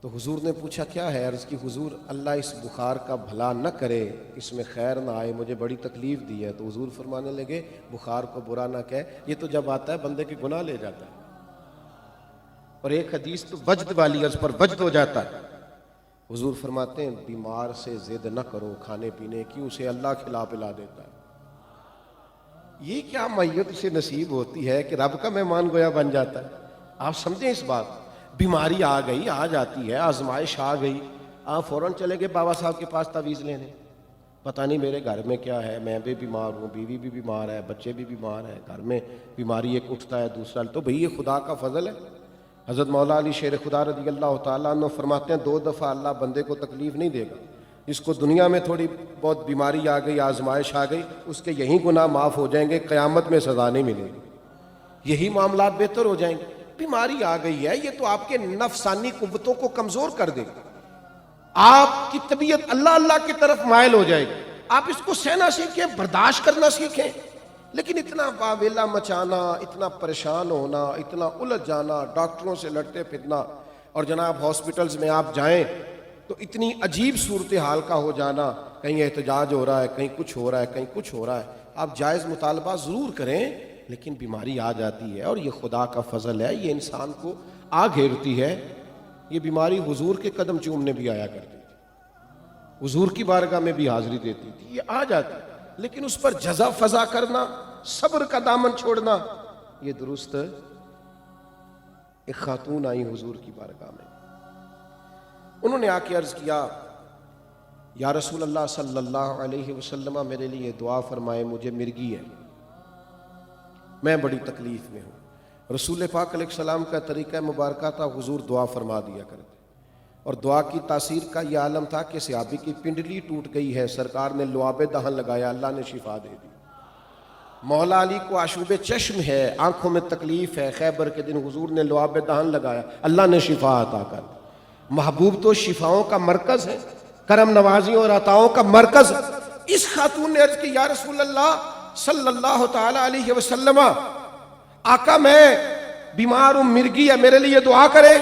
تو حضور نے پوچھا کیا ہے؟ عرض کی حضور اللہ اس بخار کا بھلا نہ کرے، اس میں خیر نہ آئے، مجھے بڑی تکلیف دی ہے۔ تو حضور فرمانے لگے بخار کو برا نہ کہے، یہ تو جب آتا ہے بندے کے گناہ لے جاتا ہے، اور ایک حدیث تو وجد والی، اس پر وجد ہو جاتا ہے۔ حضور فرماتے ہیں بیمار سے ضد نہ کرو کھانے پینے کی، اسے اللہ کھلا پلا دیتا ہے۔ یہ کیا میت سے نصیب ہوتی ہے کہ رب کا مہمان گویا بن جاتا ہے۔ آپ سمجھیں اس بات، بیماری آ گئی، آ جاتی ہے، آزمائش آ گئی، آپ فوراً چلے گئے بابا صاحب کے پاس تعویذ لینے، پتہ نہیں میرے گھر میں کیا ہے، میں بھی بیمار ہوں، بیوی بھی بیمار ہے، بچے بھی بیمار ہیں، گھر میں بیماری ایک اٹھتا ہے دوسرا، تو بھئی یہ خدا کا فضل ہے۔ حضرت مولا علی شیر خدا رضی اللہ تعالیٰ عنہ فرماتے ہیں 2 دفعہ اللہ بندے کو تکلیف نہیں دے گا، اس کو دنیا میں تھوڑی بہت بیماری آ گئی، آزمائش آ گئی، اس کے یہی گناہ معاف ہو جائیں گے، قیامت میں سزا نہیں ملے گی، یہی معاملات بہتر ہو جائیں گے۔ بیماری آ گئی ہے، یہ تو آپ کے نفسانی قوتوں کو کمزور کر دے گی، آپ کی طبیعت اللہ اللہ کی طرف مائل ہو جائے گی، آپ اس کو سہنا سیکھیں، برداشت کرنا سیکھیں۔ لیکن اتنا واویلا مچانا، اتنا پریشان ہونا، اتنا الجھ جانا، ڈاکٹروں سے لڑتے پھرنا، اور جناب ہاسپٹلز میں آپ جائیں تو اتنی عجیب صورتحال کا ہو جانا، کہیں احتجاج ہو رہا ہے، کہیں کچھ ہو رہا ہے، کہیں کچھ ہو رہا ہے۔ آپ جائز مطالبہ ضرور کریں، لیکن بیماری آ جاتی ہے، اور یہ خدا کا فضل ہے، یہ انسان کو آ گھیرتی ہے۔ یہ بیماری حضور کے قدم چومنے بھی آیا کرتی تھی، حضور کی بارگاہ میں بھی حاضری دیتی تھی، یہ آ جاتی، لیکن اس پر جزا فضا کرنا، صبر کا دامن چھوڑنا، یہ درست۔ ایک خاتون آئی حضور کی بارگاہ میں، انہوں نے آ کے عرض کیا یا رسول اللہ صلی اللہ علیہ وسلم میرے لیے دعا فرمائے، مجھے مرگی ہے، میں بڑی تکلیف میں ہوں۔ رسول پاک علیہ السلام کا طریقہ مبارکہ تھا، حضور دعا فرما دیا کرتے، اور دعا کی تاثیر کا یہ عالم تھا کہ صحابی کی پنڈلی ٹوٹ گئی ہے، سرکار نے لعاب دہن لگایا، اللہ نے شفا دے دی۔ مولا علی کو آشوب چشم ہے، آنکھوں میں تکلیف ہے، خیبر کے دن حضور نے لعاب دہن لگایا، اللہ نے شفا عطا کر دی۔ محبوب تو شفاؤں کا مرکز ہے، کرم نوازیوں اور عطاؤں کا مرکز۔ اس خاتون نے عرض کی یا رسول اللہ صلی اللہ تعالی علیہ وسلم، آقا میں بیمار ہوں، مرگی ہے، میرے لیے دعا کریں۔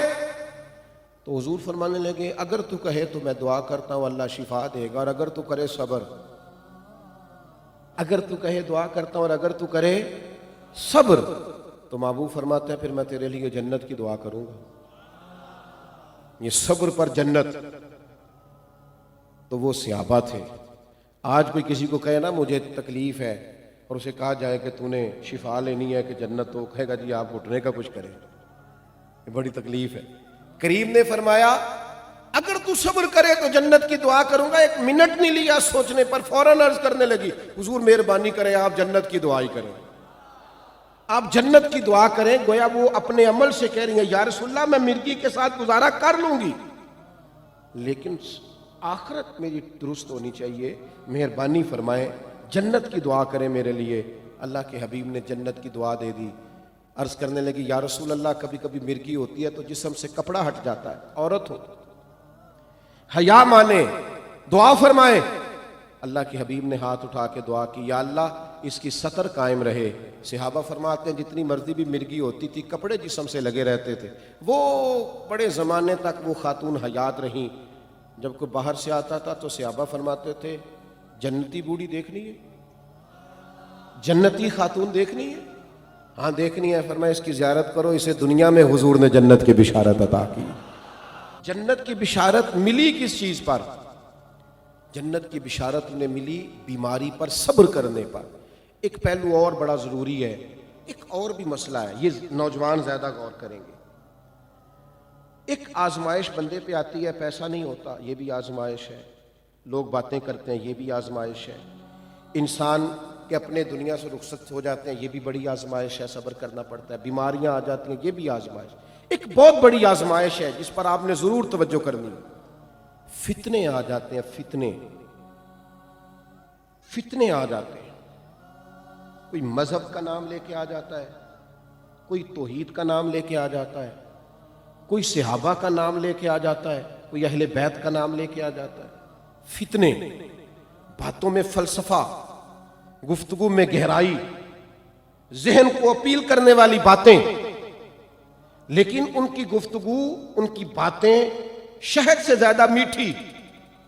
تو حضور فرمانے لگے اگر تو کہے تو میں دعا کرتا ہوں، اللہ شفا دے گا، اور اگر تو کرے صبر، اگر تو کہے دعا کرتا ہوں اور اگر تو کرے صبر، تو محبوب فرماتے ہیں پھر میں تیرے لیے جنت کی دعا کروں گا۔ یہ صبر پر جنت، تو وہ صحابہ تھے۔ آج کوئی کسی کو کہے نا مجھے تکلیف ہے، اور اسے کہا جائے کہ تو نے شفا لینی ہے کہ جنت، تو کہے گا جی آپ اٹھنے کا کچھ کریں، یہ بڑی تکلیف ہے۔ کریم نے فرمایا اگر تو صبر کرے تو جنت کی دعا کروں گا۔ 1 منٹ نہیں لیا سوچنے پر، فوراً عرض کرنے لگی حضور مہربانی کریں آپ جنت کی دعا ہی کریں، آپ جنت کی دعا کریں۔ گویا وہ اپنے عمل سے کہہ رہی ہیں یا رسول اللہ میں مرگی کے ساتھ گزارا کر لوں گی، لیکن آخرت میری درست ہونی چاہیے، مہربانی فرمائیں جنت کی دعا کریں میرے لیے۔ اللہ کے حبیب نے جنت کی دعا دے دی۔ عرض کرنے لگی یا رسول اللہ کبھی کبھی مرگی ہوتی ہے تو جسم سے کپڑا ہٹ جاتا ہے، عورت ہو، حیا مانے، دعا فرمائیں۔ اللہ کے حبیب نے ہاتھ اٹھا کے دعا کی یا اللہ اس کی ستر قائم رہے۔ صحابہ فرماتے ہیں جتنی مرضی بھی مرگی ہوتی تھی کپڑے جسم سے لگے رہتے تھے، وہ بڑے زمانے تک وہ خاتون حیات رہیں۔ جب کوئی باہر سے آتا تھا تو صحابہ فرماتے تھے جنتی بوڑھی دیکھنی ہے، جنتی خاتون دیکھنی ہے؟ ہاں دیکھنی ہے۔ فرمایا اس کی زیارت کرو، اسے دنیا میں حضور نے جنت کی بشارت عطا کی۔ جنت کی بشارت ملی کس چیز پر؟ جنت کی بشارت انہیں ملی بیماری پر صبر کرنے پر۔ ایک پہلو اور بڑا ضروری ہے، ایک اور بھی مسئلہ ہے، یہ نوجوان زیادہ غور کریں گے۔ ایک آزمائش بندے پہ آتی ہے، پیسہ نہیں ہوتا، یہ بھی آزمائش ہے، لوگ باتیں کرتے ہیں، یہ بھی آزمائش ہے، انسان کہ اپنے دنیا سے رخصت ہو جاتے ہیں، یہ بھی بڑی آزمائش ہے، صبر کرنا پڑتا ہے، بیماریاں آ جاتی ہیں، یہ بھی آزمائش۔ ایک بہت بڑی آزمائش ہے جس پر آپ نے ضرور توجہ کرنی. فتنے آ جاتے ہیں، فتنے آ جاتے ہیں. کوئی مذہب کا نام لے کے آ جاتا ہے، کوئی توحید کا نام لے کے آ جاتا ہے، کوئی صحابہ کا نام لے کے آ جاتا ہے، کوئی اہل بیت کا نام لے کے آ جاتا ہے. فتنے، باتوں میں فلسفہ، گفتگو میں گہرائی، ذہن کو اپیل کرنے والی باتیں، لیکن ان کی گفتگو، ان کی باتیں شہد سے زیادہ میٹھی.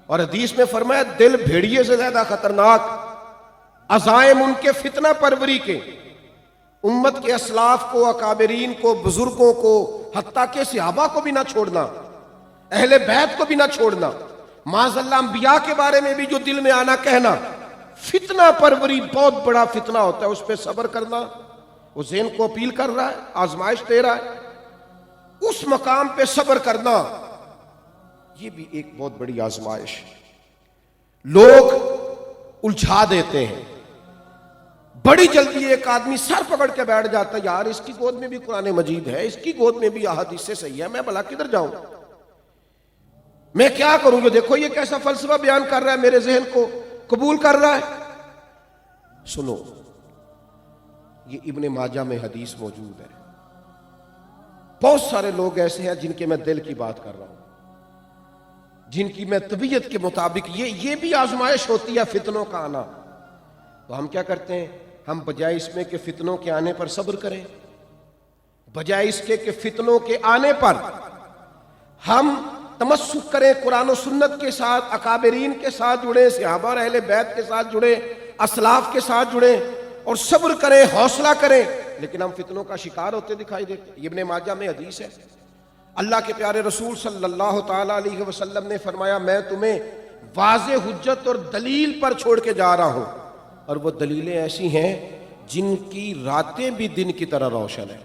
اور حدیث میں فرمایا دل بھیڑیے سے زیادہ خطرناک. عزائم ان کے فتنہ پروری کے، امت کے اسلاف کو، اکابرین کو، بزرگوں کو، حتیٰ کہ صحابہ کو بھی نہ چھوڑنا، اہل بیت کو بھی نہ چھوڑنا، معاذ اللہ انبیاء کے بارے میں بھی جو دل میں آنا کہنا. فتنہ پروری بہت بڑا فتنہ ہوتا ہے. اس پہ صبر کرنا، وہ ذہن کو اپیل کر رہا ہے، آزمائش دے رہا ہے، اس مقام پہ صبر کرنا یہ بھی ایک بہت بڑی آزمائش. لوگ الجھا دیتے ہیں. بڑی جلدی ایک آدمی سر پکڑ کے بیٹھ جاتا ہے، یار اس کی گود میں بھی قرآن مجید ہے، اس کی گود میں بھی احادیث سے صحیح ہے، میں بھلا کدھر جاؤں، میں کیا کروں؟ جو دیکھو یہ کیسا فلسفہ بیان کر رہا ہے، میرے ذہن کو قبول کر رہا ہے. سنو، یہ ابن ماجہ میں حدیث موجود ہے. بہت سارے لوگ ایسے ہیں جن کے میں دل کی بات کر رہا ہوں، جن کی میں طبیعت کے مطابق یہ بھی آزمائش ہوتی ہے فتنوں کا آنا. تو ہم کیا کرتے ہیں؟ ہم بجائے اس میں کہ فتنوں کے آنے پر صبر کریں، بجائے اس کے فتنوں کے آنے پر ہم تمسک کریں قرآن و سنت کے ساتھ، اکابرین کے ساتھ جڑیں، صحابہ اور اہل بیت کے ساتھ جڑیں، اسلاف کے ساتھ جڑیں اور صبر کریں، حوصلہ کریں، لیکن ہم فتنوں کا شکار ہوتے دکھائی دیتے. یہ ابن ماجہ میں حدیث ہے. اللہ کے پیارے رسول صلی اللہ تعالی علیہ وسلم نے فرمایا میں تمہیں واضح حجت اور دلیل پر چھوڑ کے جا رہا ہوں، اور وہ دلیلیں ایسی ہیں جن کی راتیں بھی دن کی طرح روشن ہیں.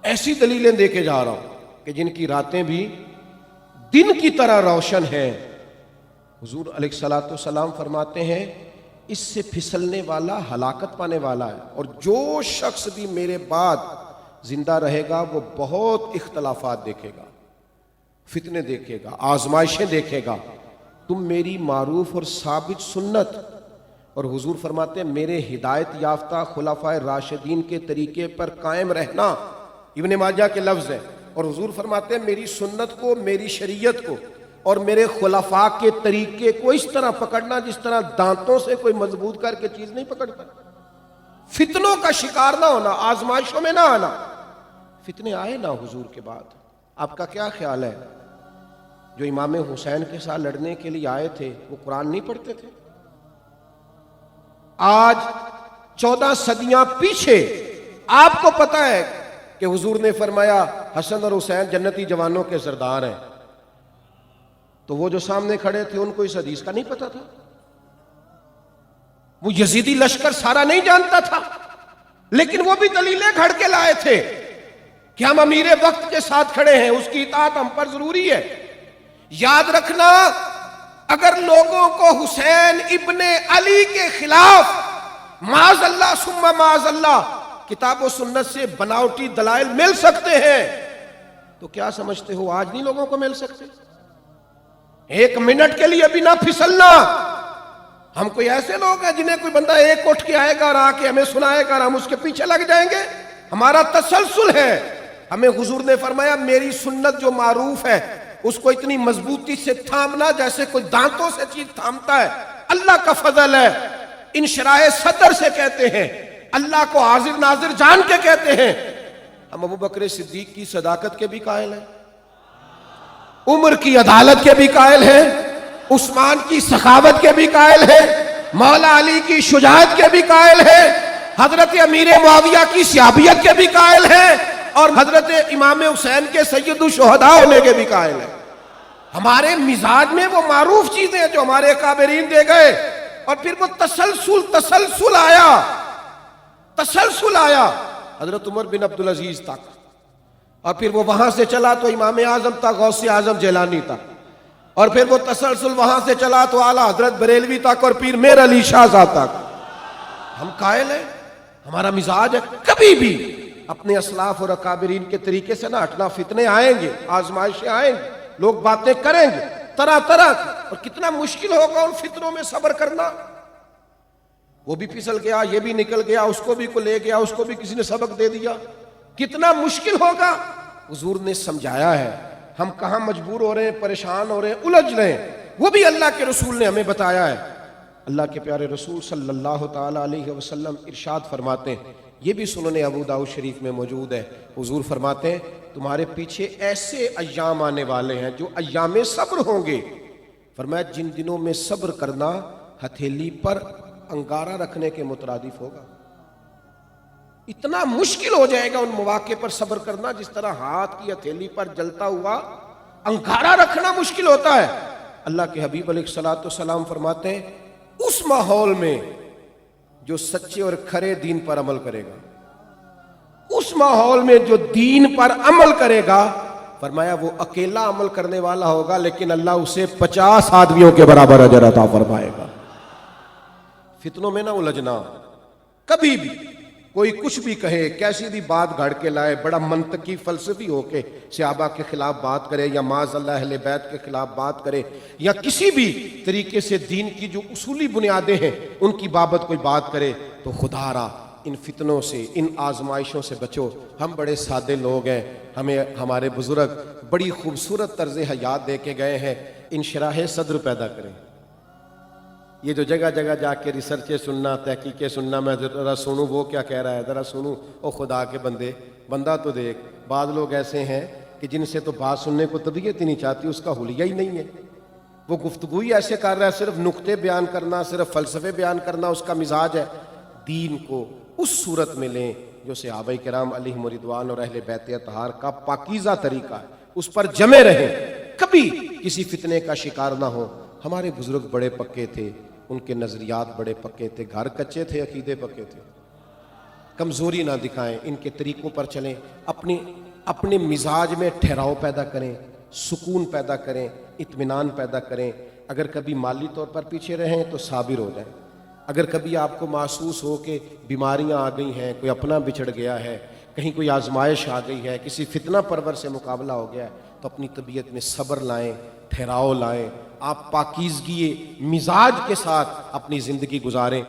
ایسی دلیلیں دے کے جا رہا ہوں کہ جن کی راتیں بھی دن کی طرح روشن ہیں. حضور علیہ الصلوۃ والسلام فرماتے ہیں اس سے پھسلنے والا ہلاکت پانے والا ہے، اور جو شخص بھی میرے بعد زندہ رہے گا وہ بہت اختلافات دیکھے گا، فتنے دیکھے گا، آزمائشیں دیکھے گا. تم میری معروف اور ثابت سنت، اور حضور فرماتے ہیں میرے ہدایت یافتہ خلفائے راشدین کے طریقے پر قائم رہنا. ابن ماجہ کے لفظ ہیں. اور حضور فرماتے ہیں میری سنت کو، میری شریعت کو اور میرے خلفاء کے طریقے کو اس طرح پکڑنا جس طرح دانتوں سے کوئی مضبوط کر کے چیز نہیں پکڑتا. فتنوں کا شکار نہ ہونا، آزمائشوں میں نہ آنا. فتنے آئے نا حضور کے بعد. آپ کا کیا خیال ہے جو امام حسین کے ساتھ لڑنے کے لیے آئے تھے وہ قرآن نہیں پڑھتے تھے؟ آج 14 صدیاں پیچھے آپ کو پتا ہے کہ حضور نے فرمایا حسن اور حسین جنتی جوانوں کے سردار ہیں، تو وہ جو سامنے کھڑے تھے ان کو اس حدیث کا نہیں پتا تھا؟ وہ یزیدی لشکر سارا نہیں جانتا تھا، لیکن وہ بھی دلیلیں گھڑ کے لائے تھے کہ ہم امیر وقت کے ساتھ کھڑے ہیں، اس کی اطاعت ہم پر ضروری ہے. یاد رکھنا اگر لوگوں کو حسین ابن علی کے خلاف معاذ اللہ ثم معاذ اللہ کتاب و سنت سے بناوٹی دلائل مل سکتے ہیں تو کیا سمجھتے ہو آج نہیں لوگوں کو مل سکتے؟ ایک منٹ کے لیے بھی نہ پھسلنا. ہم کوئی ایسے لوگ ہیں جنہیں کوئی بندہ ایک اٹھ کے آئے گا اور آ کے ہمیں سنائے گا اور ہم اس کے پیچھے لگ جائیں گے؟ ہمارا تسلسل ہے. ہمیں حضور نے فرمایا میری سنت جو معروف ہے اس کو اتنی مضبوطی سے تھامنا جیسے کوئی دانتوں سے چیز تھامتا ہے. اللہ کا فضل ہے. انشراح صدر سے کہتے ہیں، اللہ کو حاضر ناظر جان کے کہتے ہیں. ہم ابو بکر صدیق کی صداقت کے بھی قائل ہیں، عمر کی عدالت کے بھی قائل ہیں، عثمان کی سخاوت کے بھی قائل ہیں، مولا علی کی شجاعت کے بھی قائل ہیں، حضرت امیر معاویہ کی صحابیت کے بھی قائل ہیں، اور حضرت امام حسین کے سید الشہداء ہونے کے بھی قائل ہیں. ہمارے مزاج میں وہ معروف چیزیں جو ہمارے اکابرین دے گئے، اور پھر وہ تسلسل آیا حضرت عمر بن عبدالعزیز تک، اور پھر وہ وہاں سے چلا تو امام اعظم تک، غوث اعظم جیلانی تک، اور پھر وہ تسلسل وہاں سے چلا تو اعلیٰ حضرت بریلوی تک اور پیر میر علی شاہ صاحب تک. ہم قائل ہیں، ہمارا مزاج ہے کبھی بھی اپنے اسلاف اور اکابرین کے طریقے سے نہ ہٹنا. فتنے آئیں گے, آزمائشیں آئیں گے, لوگ باتیں کریں گے طرح طرح کی, اور کتنا مشکل ہوگا ان فتنوں میں صبر کرنا. وہ بھی پھسل گیا, یہ بھی نکل گیا, اس کو بھی کو لے گیا, اس کو بھی کسی نے سبق دے دیا, کتنا مشکل ہوگا. حضور نے سمجھایا ہے. ہم کہاں مجبور ہو رہے ہیں, پریشان ہو رہے ہیں, الجھ رہے ہیں, وہ بھی اللہ کے رسول نے ہمیں بتایا ہے. اللہ کے پیارے رسول صلی اللہ تعالی علیہ وسلم ارشاد فرماتے ہیں, یہ بھی سنن ابو داؤد شریف میں موجود ہے. حضور فرماتے ہیں تمہارے پیچھے ایسے ایام آنے والے ہیں جو ایام صبر ہوں گے. فرمایا جن دنوں میں صبر کرنا ہتھیلی پر انگارہ رکھنے کے مترادف ہوگا. اتنا مشکل ہو جائے گا ان مواقع پر صبر کرنا جس طرح ہاتھ کی ہتھیلی پر جلتا ہوا انگارہ رکھنا مشکل ہوتا ہے. اللہ کے حبیب علیہ الصلوۃ والسلام فرماتے ہیں اس ماحول میں جو سچے اور کھرے دین پر عمل کرے گا, اس ماحول میں جو دین پر عمل کرے گا, فرمایا وہ اکیلا عمل کرنے والا ہوگا لیکن اللہ اسے 50 آدمیوں کے برابر اجر عطا فرمائے گا. فتنوں میں نہ الجھنا. کبھی بھی کوئی کچھ بھی کہے, کیسی بھی بات گھڑ کے لائے, بڑا منطقی فلسفی ہو کے صحابہ کے خلاف بات کرے یا معاذ اللہ اہل بیت کے خلاف بات کرے, یا کسی بھی طریقے سے دین کی جو اصولی بنیادیں ہیں ان کی بابت کوئی بات کرے, تو خدا را ان فتنوں سے, ان آزمائشوں سے بچو. ہم بڑے سادے لوگ ہیں, ہمیں ہمارے بزرگ بڑی خوبصورت طرز حیات دے کے گئے ہیں. انشراح صدر پیدا کریں. یہ جو جگہ جگہ جا کے ریسرچیں سننا, تحقیقیں سننا, میں ذرا سنوں وہ کیا کہہ رہا ہے, ذرا سنوں, او خدا کے بندے, بندہ تو دیکھ. بعض لوگ ایسے ہیں کہ جن سے تو بات سننے کو طبیعت ہی نہیں چاہتی, اس کا حلیہ ہی نہیں ہے, وہ گفتگو ہی ایسے کر رہا ہے, صرف نقطے بیان کرنا, صرف فلسفے بیان کرنا اس کا مزاج ہے. دین کو اس صورت میں لیں جو صحابہ کرام علیہم رضوان اور اہل بیت اطہار کا پاکیزہ طریقہ ہے, اس پر جمے رہیں, کبھی کسی فتنے کا شکار نہ ہو. ہمارے بزرگ بڑے پکے تھے, ان کے نظریات بڑے پکے تھے, گھر کچے تھے, عقیدے پکے تھے. کمزوری نہ دکھائیں, ان کے طریقوں پر چلیں, اپنے مزاج میں ٹھہراؤ پیدا کریں, سکون پیدا کریں, اطمینان پیدا کریں. اگر کبھی مالی طور پر پیچھے رہیں تو صابر ہو جائیں. اگر کبھی آپ کو محسوس ہو کہ بیماریاں آ گئی ہیں, کوئی اپنا بچھڑ گیا ہے, کہیں کوئی آزمائش آ گئی ہے, کسی فتنہ پرور سے مقابلہ ہو گیا ہے, تو اپنی طبیعت میں صبر لائیں, ٹھہراؤ لائیں. آپ پاکیزگی مزاج کے ساتھ اپنی زندگی گزاریں.